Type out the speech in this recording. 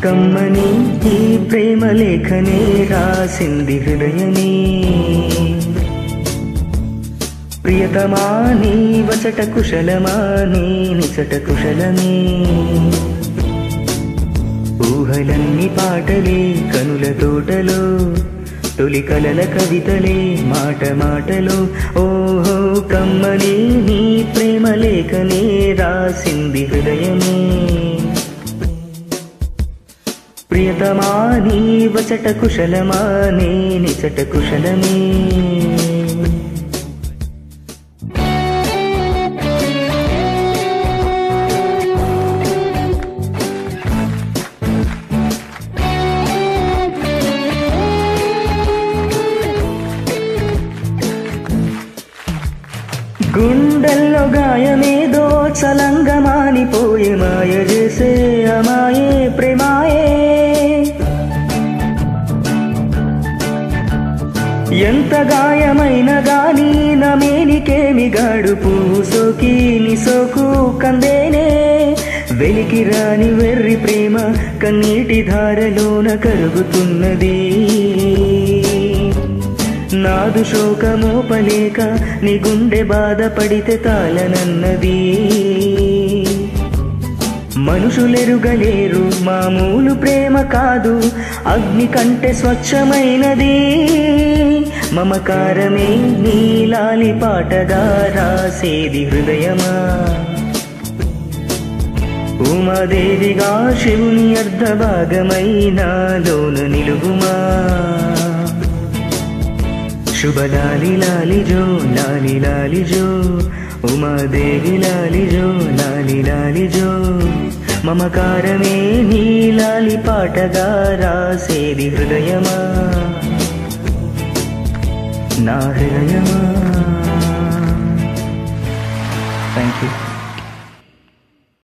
కమ్మని ఈ ప్రేమ లేఖనే రాసింది హృదయమే ప్రియతమా నీ వచట కుశలమా నీ నిచట కుశలమే ఊహలన్నీ పాటలే కనుల తోటలో తొలి కలల కవితలే మాట మాటలో ఓహో కమ్మని నీ ప్రేమ లేఖనే రాసింది హృదయమే ప్రియతమా నీ వచట కుశలమా నీ నిచట కుశలమే గుండెల్లో గాయమేదో చలంగా మానిపోయే మాయ చేసే అమాయే ప్రేమాయే ఎంత గాయమైన గాని నా మేనికేమి గాడుపు సోకి నీ సోకు కందేనే వెలికి రాని వెర్రి ప్రేమ కన్నీటి ధారలోన కరుగుతున్నది నాదు శోకమోపలేక నీ గుండె బాధపడితే తాళనన్నది మనుషులెరుగలేరు మామూలు ప్రేమ కాదు అగ్ని కంటే స్వచ్ఛమైనది మమకారమే నీలాలి పాటగా రాసేది హృదయమా ఉమాదేవిగా శివుని అర్ధభాగమైనాలోన నిలుగుమా शुभ लाली लाली जो लाली लाली जो उमा देवी लाली जो लाली लाली जो ममकारमे नी लाली पाटगा रासेदी हृदयमा ना हृदयमा।